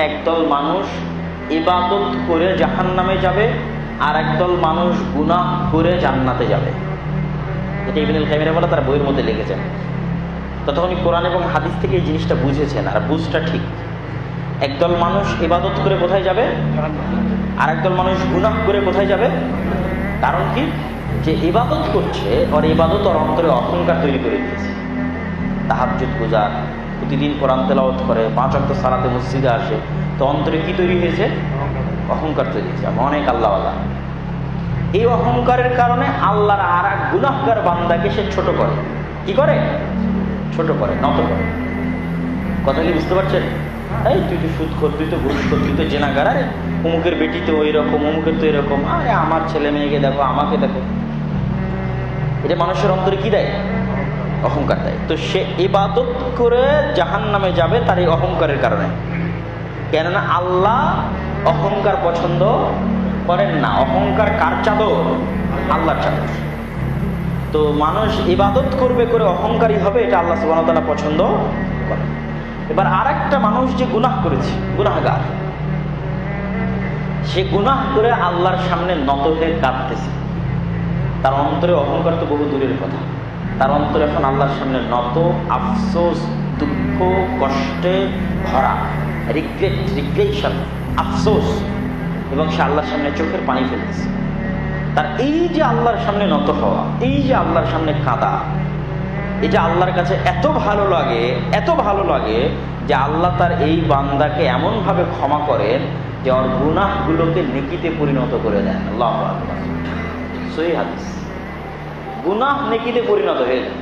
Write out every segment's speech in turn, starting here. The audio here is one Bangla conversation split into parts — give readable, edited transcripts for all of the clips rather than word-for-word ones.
একদল মানুষ ইবাদত করে জাহান্নামে যাবে, আর একদল মানুষ গুনাহ করে জান্নাতে যাবে। এটা ইবনুল কাইয়িম বলে তার বইয়ের মধ্যে লিখেছেন। ততক্ষণই কোরআন এবং হাদিস থেকে এই জিনিসটা বুঝেছেন, আর বুঝটা ঠিক। একদল মানুষ ইবাদত করে কোথায় যাবে, আর একদল মানুষ গুনাহ করে কোথায় যাবে। কারণ কি? যে ইবাদত করছে, ওর ইবাদত ওর অন্তরে অহংকার তৈরি করে দিয়েছে। তাহাজ্জুদ গুজার, প্রতিদিন কোরআন তেলাওয়াত করে, 5 ওয়াক্ত সালাতে মসজিদে আসে, তো অন্তরে কি তৈরি হয়েছে? অহংকার তৈরি হয়েছে। আমি অনেক আল্লাহওয়ালা। এই অহংকারের কারণে আল্লাহর আর এক গুনাহগার বান্দাকে সে ছোট করে। কি করে? ছোট করে, নত করে। কথা কি বুঝতে পারছেন? এই তুই তো সুদ কর, তুই তো ঘুষ কর, তুই তো জেনাগার, আরে অমুকের বেটি তো ওই রকম, অমুকের তো এরকম, আরে আমার ছেলে মেয়েকে দেখো, আমাকে দেখো। এটা মানুষের অন্তরে কি দেয়? অহংকার দেয়। তো সে ইবাদত করে জাহান্নামে যাবে তার এই অহংকারের কারণে। কেননা আল্লাহ অহংকার পছন্দ করেন না। অহংকার কার চাদর? আল্লাহর চাদর। তো মানুষ ইবাদত করবে করে অহংকারী হবে, এটা আল্লাহ সুবহানাহু ওয়া তাআলা পছন্দ করেন। এবার আর একটা মানুষ যে গুনাহ করেছে, গুনাহগার, সে গুনাহ করে আল্লাহর সামনে নত হয়ে কাঁদতেছে। তার অন্তরে অহংকার তো বহু দূরের কথা, তার অন্তরে এখন আল্লাহর সামনে নত, আফসোস, দুঃখ, কষ্টে ভরা, রিগ্রেশন, আফসোস, এবং সে আল্লাহর সামনে চোখের পানি ফেলতেছে। তার এই যে আল্লাহর সামনে নত হওয়া, এই যে আল্লাহর সামনে কাঁদা, এটা আল্লাহর কাছে এত ভালো লাগে, এত ভালো লাগে যে আল্লাহ তার এই বান্দাকে এমনভাবে ক্ষমা করেন যে ওর গুনাহগুলোকে নেকিতে পরিণত করে দেন। আল্লাহু আকবার। সহিহ হাদিস। গুনাহ নেকিতে পরিণত হয়ে যায়।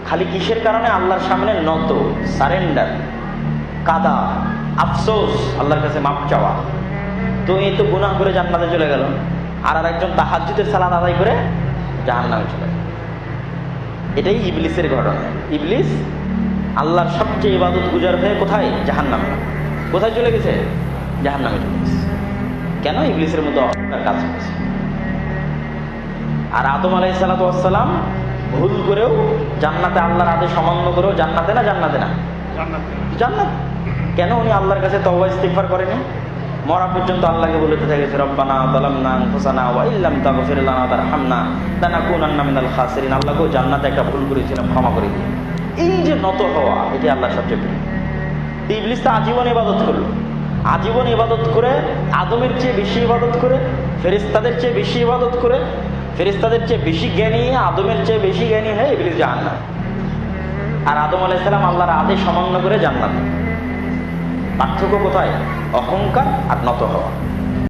খালি কিসের কারণে? আল্লাহর সামনে নত, সারেন্ডার, কাদা, আফসোস, আল্লাহর কাছে মাপ চাওয়া। তো এই তো গুনাহ করে জান্নাতে চলে গেল, আর একজন তাহাজ্জুদের সালাত আদায় করে জাহান্নামে চলে গেল। এটাই ইবলিসের ঘটনা। ইবলিস আল্লাহর সবচেয়ে ইবাদত গুজার হয়ে কোথায়? জাহান্নামে। কোথায় চলে গেছে? জাহান্নামে চলে গেছে। কেন? ইবলিসের মতো অহংকার কাজ করেছে। আর আদম আলাইহিস সালাতু ওয়াস সালাম ভুল করেও জান্নাতে, আল্লাহর আদেশ অমান্য করেও জান্নাতে না? জান্নাতে না? জান্নাত। কেন? উনি আল্লাহর কাছে তওবা ইস্তিগফার করেনি। মরা পর্যন্ত আল্লাহকে বলতে থেকেছে, রব্বানা যালামনা আনফুসানা ওয়া ইল্লাম তাগফির লানা ওয়া তারহামনা লানাকুনান্না মিনাল খাসিরিন। আল্লাহকে জান্নাতে একটা ভুল করেছিলাম, ক্ষমা করে দিন। এই যে নত হওয়া, এটি আল্লাহর সবচেয়ে প্রিয়। ইবলিস তো আজীবন ইবাদত করলো, আজীবন ইবাদত করে, আদমের চেয়ে বেশি ইবাদত করে, ফেরেশতাদের চেয়ে বেশি ইবাদত করে, ফেরেশতাদের চেয়ে বেশি জ্ঞানী, আদমের চেয়ে বেশি জ্ঞানী হয়ে ইবলিস জাহান্নামে। আর আদম আলাইহিস সালাম আল্লাহর আদেশ অমান্য করে জান্নাতে। পার্থক্য কোথায়? অহংকার আর নত হওয়া।